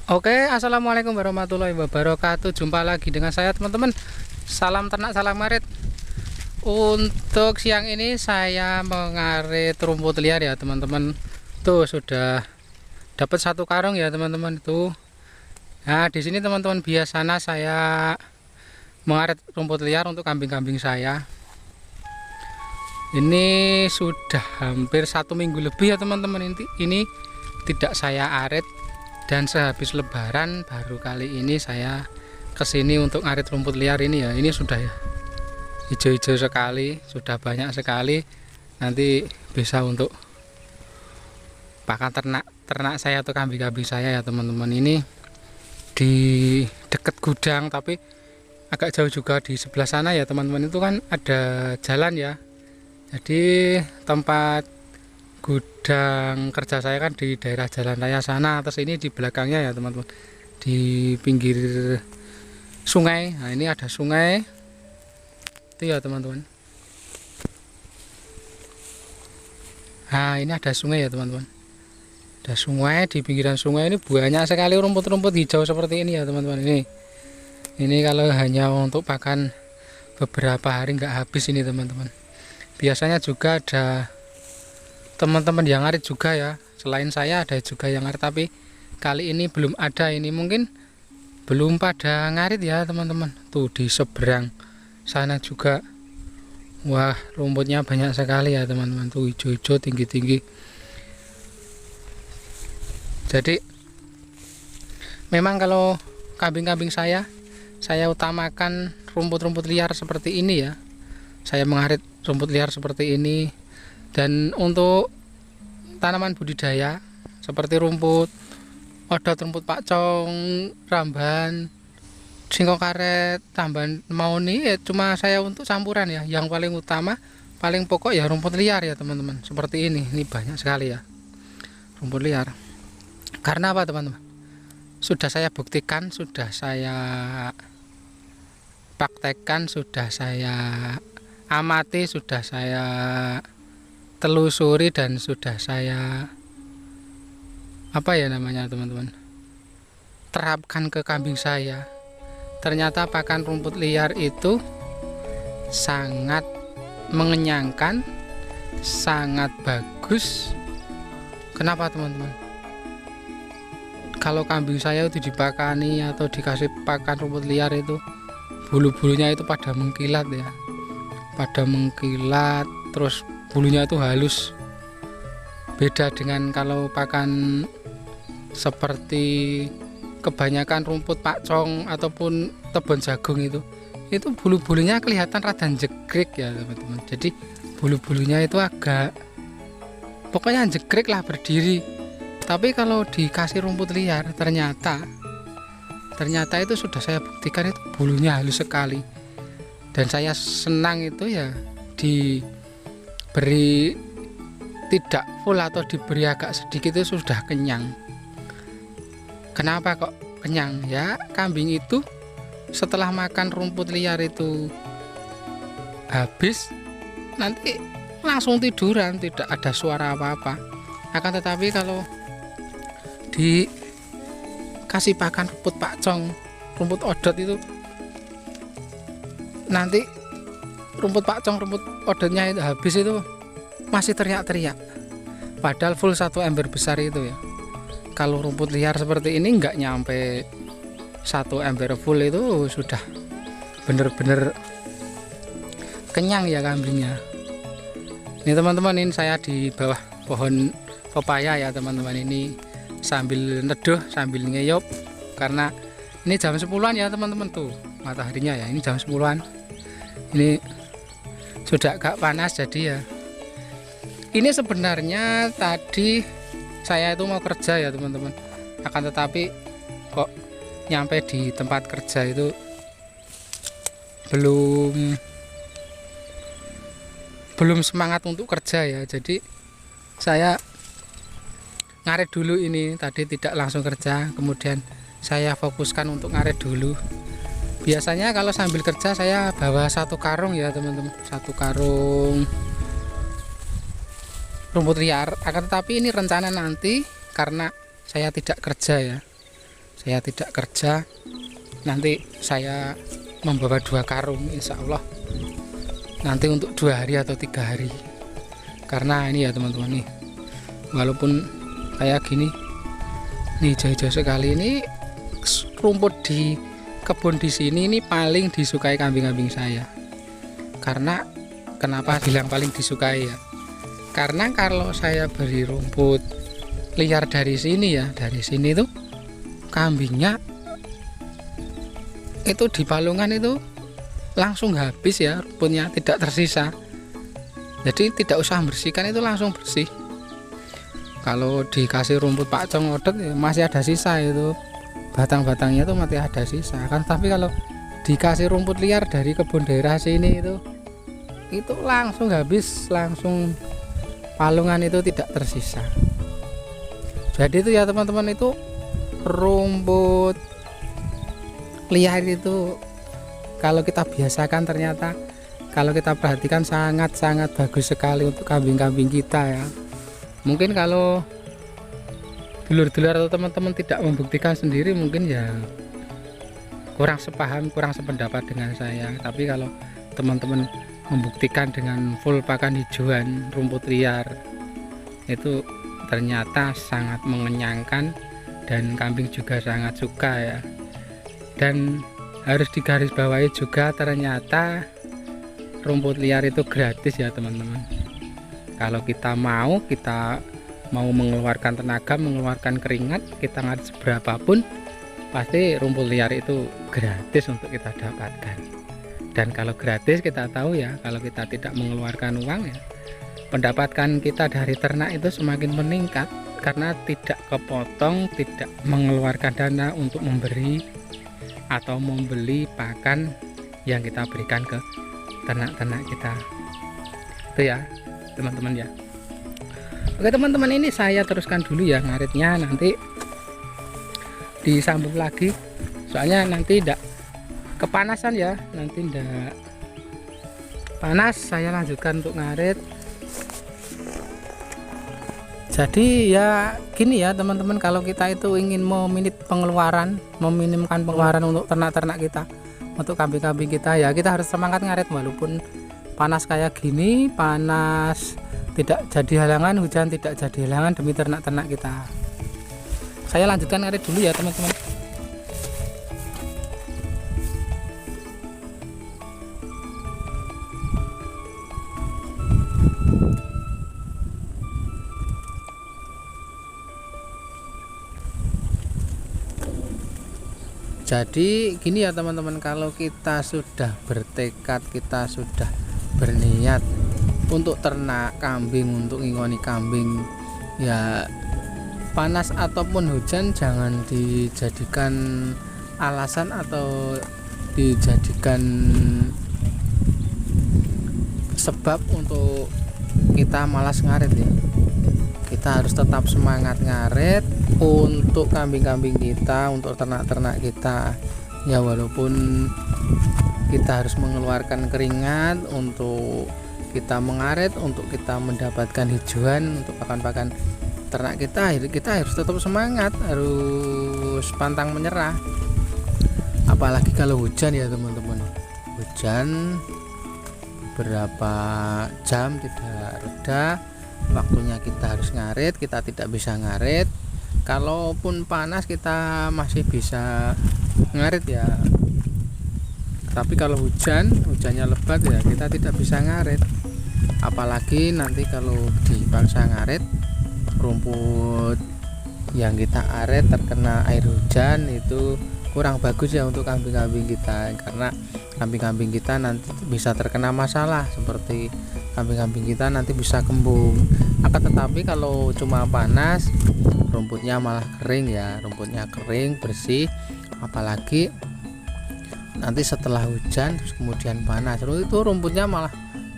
Oke, assalamualaikum warahmatullahi wabarakatuh. Jumpa lagi dengan saya teman-teman. Salam ternak, salam ngarit. Untuk siang ini saya mengarit rumput liar ya teman-teman. Tuh sudah dapat satu karung ya teman-teman itu. Nah di sini teman-teman biasanya saya mengarit rumput liar untuk kambing-kambing saya. Ini sudah hampir 1 minggu lebih ya teman-teman. Ini tidak saya arit. Dan sehabis lebaran baru kali ini saya kesini untuk ngarit rumput liar ini ya. Ini sudah ya hijau-hijau sekali, sudah banyak sekali. Nanti bisa untuk pakan ternak saya atau kambing-kambing saya ya teman-teman. Ini di dekat gudang tapi agak jauh juga di sebelah sana ya teman-teman. Itu kan ada jalan ya. Jadi tempat gudang kerja saya kan di daerah jalan raya sana. Atas ini di belakangnya ya teman-teman, di pinggir sungai. Nah ini ada sungai itu ya teman-teman. Nah ini ada sungai ya teman-teman, ada sungai. Di pinggiran sungai ini banyak sekali rumput-rumput hijau seperti ini ya teman-teman. Ini kalau hanya untuk pakan beberapa hari nggak habis ini teman-teman. Biasanya juga ada teman-teman yang ngarit juga ya, selain saya ada juga yang ngarit, tapi kali ini belum ada. Ini mungkin belum pada ngarit ya teman-teman. Tuh di seberang sana juga, wah rumputnya banyak sekali ya teman-teman. Tuh hijau-hijau tinggi-tinggi. Jadi memang kalau kambing-kambing saya utamakan rumput-rumput liar seperti ini ya. Saya mengarit rumput liar seperti ini. Dan untuk tanaman budidaya seperti rumput odot, rumput pakcong, ramban, singkong karet, tambahan mauni ya cuma saya untuk campuran ya. Yang paling utama, paling pokok ya rumput liar ya teman-teman. Seperti ini banyak sekali ya rumput liar. Karena apa teman-teman? Sudah saya buktikan, sudah saya praktekkan, sudah saya amati, sudah saya telusuri, dan sudah saya teman-teman terapkan ke kambing saya. Ternyata pakan rumput liar itu sangat mengenyangkan, sangat bagus. Kenapa teman-teman? Kalau kambing saya itu dipakani atau dikasih pakan rumput liar itu bulu-bulunya itu pada mengkilat ya, pada mengkilat, terus bulunya itu halus. Beda dengan kalau pakan seperti kebanyakan rumput pakcong ataupun tebon jagung itu bulu-bulunya kelihatan rada jegrek ya teman-teman. Jadi bulu-bulunya itu agak pokoknya jegrek lah, berdiri. Tapi kalau dikasih rumput liar ternyata itu sudah saya buktikan itu bulunya halus sekali. Dan saya senang itu ya diberi tidak full atau diberi agak sedikit itu sudah kenyang. Kenapa kok kenyang? Ya kambing itu setelah makan rumput liar itu habis nanti langsung tiduran, tidak ada suara apa-apa. Akan tetapi kalau dikasih pakan rumput pakcong, rumput odot itu nanti rumput pakcong, rumput odotnya itu habis itu masih teriak-teriak, padahal full satu ember besar itu ya. Kalau rumput liar seperti ini nggak nyampe satu ember full itu sudah bener-bener kenyang ya kambingnya. Ini teman-teman, ini saya di bawah pohon pepaya ya teman-teman. Ini sambil neduh, sambil ngeyop, karena ini jam 10-an ya teman-teman. Tuh mataharinya ya, ini jam 10-an. Ini sudah agak panas. Jadi ya ini sebenarnya tadi saya itu mau kerja ya teman-teman, akan tetapi kok nyampe di tempat kerja itu belum semangat untuk kerja ya. Jadi saya ngarit dulu ini, tadi tidak langsung kerja, kemudian saya fokuskan untuk ngarit dulu. Biasanya kalau sambil kerja saya bawa satu karung ya teman-teman, satu karung rumput liar. Akan tetapi ini rencana nanti karena saya tidak kerja ya, saya tidak kerja, nanti saya membawa 2 karung insya Allah nanti untuk 2 hari atau 3 hari. Karena ini ya teman-teman nih, walaupun kayak gini nih hijau-hijau sekali, ini rumput di kebun di sini ini paling disukai kambing-kambing saya. Karena kenapa bilang paling disukai ya, karena kalau saya beri rumput liar dari sini ya, dari sini tuh kambingnya itu di palungan itu langsung habis ya, rumputnya tidak tersisa. Jadi tidak usah membersihkan, itu langsung bersih. Kalau dikasih rumput Pak Cong Odet ya masih ada sisa, itu batang-batangnya itu masih ada sisa kan. Tapi kalau dikasih rumput liar dari kebun daerah sini itu langsung habis, langsung palungan itu tidak tersisa. Jadi itu ya teman-teman, itu rumput liar itu kalau kita biasakan ternyata kalau kita perhatikan sangat-sangat bagus sekali untuk kambing-kambing kita ya. Mungkin kalau dulur-dulur atau teman-teman tidak membuktikan sendiri mungkin ya kurang sepaham, kurang sependapat dengan saya. Tapi kalau teman-teman membuktikan dengan full pakan hijauan rumput liar, itu ternyata sangat mengenyangkan dan kambing juga sangat suka ya. Dan harus digarisbawahi juga, ternyata rumput liar itu gratis ya teman-teman. Kalau kita mau mengeluarkan tenaga, mengeluarkan keringat, kita ngarit seberapapun, pasti rumput liar itu gratis untuk kita dapatkan. Dan kalau gratis kita tahu ya, kalau kita tidak mengeluarkan uang ya, pendapatan kita dari ternak itu semakin meningkat karena tidak kepotong, tidak mengeluarkan dana untuk memberi atau membeli pakan yang kita berikan ke ternak-ternak kita. Itu ya teman-teman ya. Oke teman-teman, ini saya teruskan dulu ya ngaritnya, nanti disambung lagi soalnya nanti tidak kepanasan ya, nanti tidak panas. Saya lanjutkan untuk ngarit. Jadi ya gini ya teman-teman, kalau kita itu ingin meminimkan pengeluaran untuk ternak-ternak kita, untuk kambing-kambing kita ya, kita harus semangat ngarit walaupun panas kayak gini. Panas tidak jadi halangan, hujan tidak jadi halangan demi ternak-ternak kita. Saya lanjutkan ngarit dulu ya teman-teman. Jadi gini ya teman-teman, kalau kita sudah bertekad, kita sudah berniat untuk ternak kambing, untuk ngingoni kambing ya, panas ataupun hujan jangan dijadikan alasan atau dijadikan sebab untuk kita malas ngarit ya. Kita harus tetap semangat ngarit untuk kambing-kambing kita, untuk ternak-ternak kita ya, walaupun kita harus mengeluarkan keringat untuk kita mengarit, untuk kita mendapatkan hijauan untuk pakan-pakan ternak kita. Kita harus tetap semangat, harus pantang menyerah. Apalagi kalau hujan ya teman-teman, hujan berapa jam tidak reda, waktunya kita harus ngarit, kita tidak bisa ngarit. Kalaupun panas kita masih bisa ngarit ya, tapi kalau hujannya lebat ya kita tidak bisa ngarit. Apalagi nanti kalau dipaksa ngarit, rumput yang kita aret terkena air hujan, itu kurang bagus ya untuk kambing-kambing kita, karena kambing-kambing kita nanti bisa terkena masalah, seperti kambing-kambing kita nanti bisa kembung. Akan tetapi kalau cuma panas, rumputnya malah kering ya, rumputnya kering bersih. Apalagi nanti setelah hujan terus kemudian panas, terus itu rumputnya malah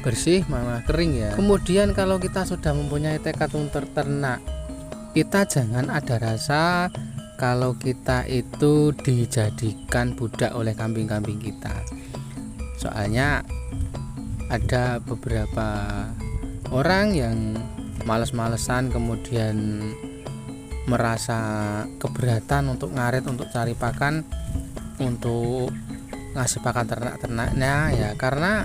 bersih, malah kering ya. Kemudian kalau kita sudah mempunyai tekad untuk ternak, kita jangan ada rasa kalau kita itu dijadikan budak oleh kambing-kambing kita. Soalnya ada beberapa orang yang males-malesan kemudian merasa keberatan untuk ngarit, untuk cari pakan, untuk ngasih pakan ternak-ternaknya ya, karena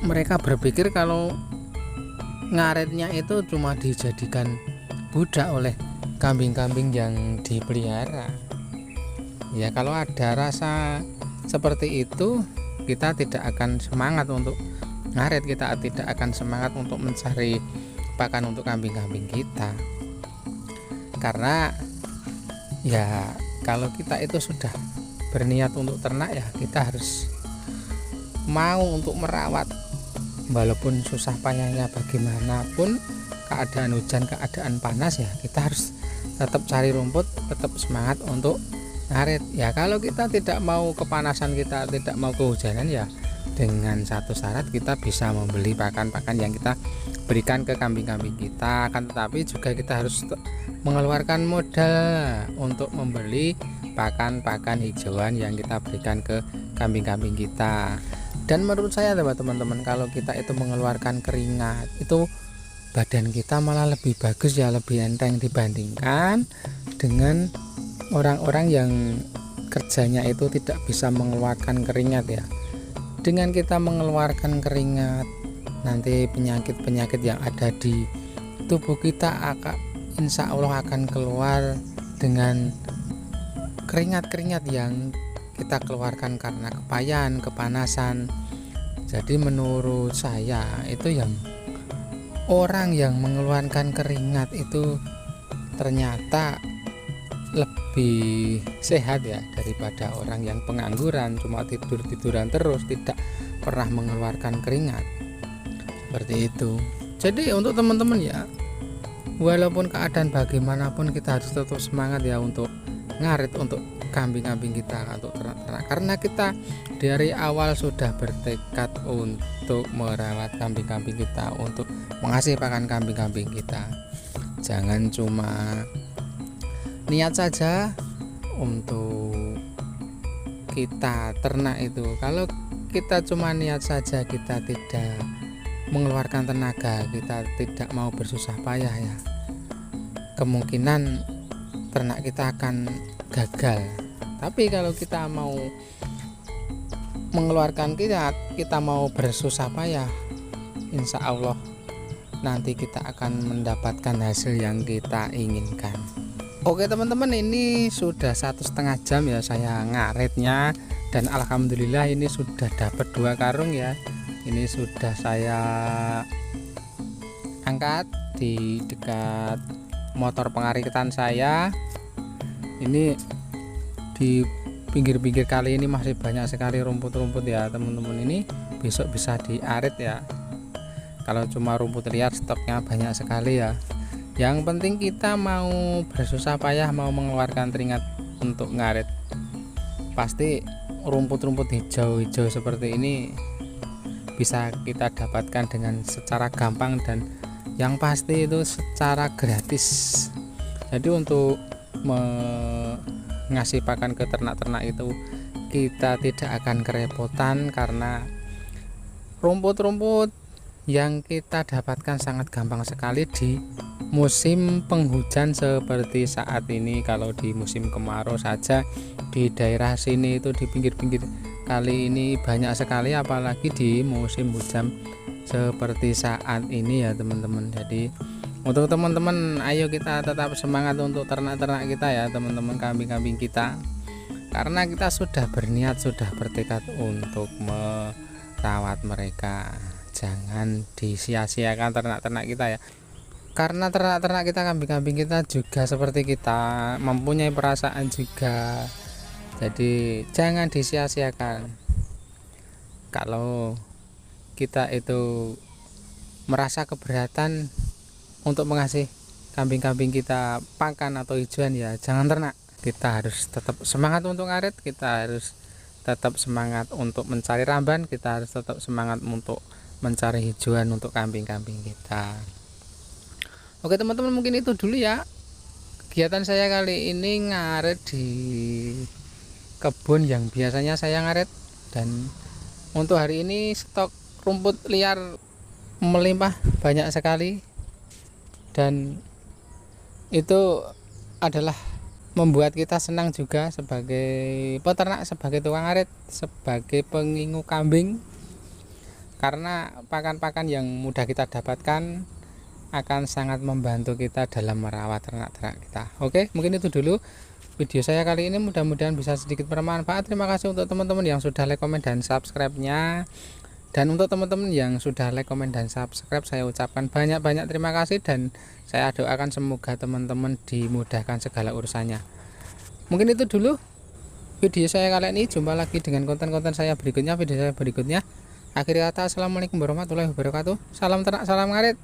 mereka berpikir kalau ngaritnya itu cuma dijadikan budak oleh kambing-kambing yang dipelihara. Ya kalau ada rasa seperti itu, kita tidak akan semangat untuk ngarit, kita tidak akan semangat untuk mencari pakan untuk kambing-kambing kita. Karena ya kalau kita itu sudah berniat untuk ternak ya, kita harus mau untuk merawat, walaupun susah payahnya bagaimanapun, keadaan hujan, keadaan panas ya, kita harus tetap cari rumput, tetap semangat untuk ngarit. Ya kalau kita tidak mau kepanasan, kita tidak mau kehujanan ya, dengan satu syarat, kita bisa membeli pakan-pakan yang kita berikan ke kambing-kambing kita. Akan tetapi juga kita harus mengeluarkan modal untuk membeli pakan-pakan hijauan yang kita berikan ke kambing-kambing kita. Dan menurut saya teman-teman, kalau kita itu mengeluarkan keringat, itu badan kita malah lebih bagus ya, lebih enteng dibandingkan dengan orang-orang yang kerjanya itu tidak bisa mengeluarkan keringat ya. Dengan kita mengeluarkan keringat, nanti penyakit-penyakit yang ada di tubuh kita insya Allah akan keluar dengan keringat-keringat yang kita keluarkan karena kepayahan, kepanasan. Jadi menurut saya itu yang orang yang mengeluarkan keringat itu ternyata lebih sehat ya daripada orang yang pengangguran, cuma tiduran terus, tidak pernah mengeluarkan keringat. Seperti itu. Jadi untuk teman-teman ya, walaupun keadaan bagaimanapun, kita harus tetap semangat ya untuk ngarit untuk kambing-kambing kita, untuk ternak-ternak, karena kita dari awal sudah bertekad untuk merawat kambing-kambing kita, untuk mengasih pakan kambing-kambing kita. Jangan cuma niat saja untuk kita ternak itu. Kalau kita cuma niat saja, kita tidak mengeluarkan tenaga, kita tidak mau bersusah payah ya, kemungkinan ternak kita akan gagal. Tapi kalau kita mau mengeluarkan kita mau bersusah payah, insya Allah nanti kita akan mendapatkan hasil yang kita inginkan. Oke teman-teman, ini sudah 1,5 jam ya saya ngaritnya, dan alhamdulillah ini sudah dapat 2 karung ya. Ini sudah saya angkat di dekat motor pengaritan saya. Ini di pinggir-pinggir kali ini masih banyak sekali rumput-rumput ya teman-teman. Ini besok bisa diarit ya. Kalau cuma rumput liar stoknya banyak sekali ya. Yang penting kita mau bersusah payah, mau mengeluarkan keringat untuk ngarit. Pasti rumput-rumput hijau-hijau seperti ini bisa kita dapatkan dengan secara gampang, dan yang pasti itu secara gratis. Jadi untuk ngasih pakan ke ternak-ternak itu kita tidak akan kerepotan, karena rumput-rumput yang kita dapatkan sangat gampang sekali di musim penghujan seperti saat ini. Kalau di musim kemarau saja di daerah sini itu di pinggir-pinggir kali ini banyak sekali, apalagi di musim hujan seperti saat ini ya teman-teman. Jadi untuk teman-teman, ayo kita tetap semangat untuk ternak-ternak kita ya teman-teman, kambing-kambing kita, karena kita sudah berniat, sudah bertekad untuk merawat mereka. Jangan disia-siakan ternak-ternak kita ya, karena ternak-ternak kita, kambing-kambing kita juga seperti kita, mempunyai perasaan juga. Jadi jangan disia-siakan. Kalau kita itu merasa keberatan untuk mengasih kambing-kambing kita pakan atau hijauan ya, jangan ternak. Kita harus tetap semangat untuk ngarit, kita harus tetap semangat untuk mencari ramban, kita harus tetap semangat untuk mencari hijauan untuk kambing-kambing kita. Oke teman-teman, mungkin itu dulu ya kegiatan saya kali ini ngarit di kebun yang biasanya saya ngarit. Dan untuk hari ini stok rumput liar melimpah banyak sekali, dan itu adalah membuat kita senang juga sebagai peternak, sebagai tukang arit, sebagai pengingu kambing, karena pakan-pakan yang mudah kita dapatkan akan sangat membantu kita dalam merawat ternak-ternak kita. Oke, mungkin itu dulu video saya kali ini, mudah-mudahan bisa sedikit bermanfaat. Terima kasih untuk teman-teman yang sudah like, komen, dan subscribe-nya. Dan untuk teman-teman yang sudah like, komen, dan subscribe, saya ucapkan banyak-banyak terima kasih, dan saya doakan semoga teman-teman dimudahkan segala urusannya. Mungkin itu dulu video saya kali ini. Jumpa lagi dengan konten-konten saya berikutnya, video saya berikutnya. Akhir kata, assalamualaikum warahmatullahi wabarakatuh. Salam ternak, salam ngarit.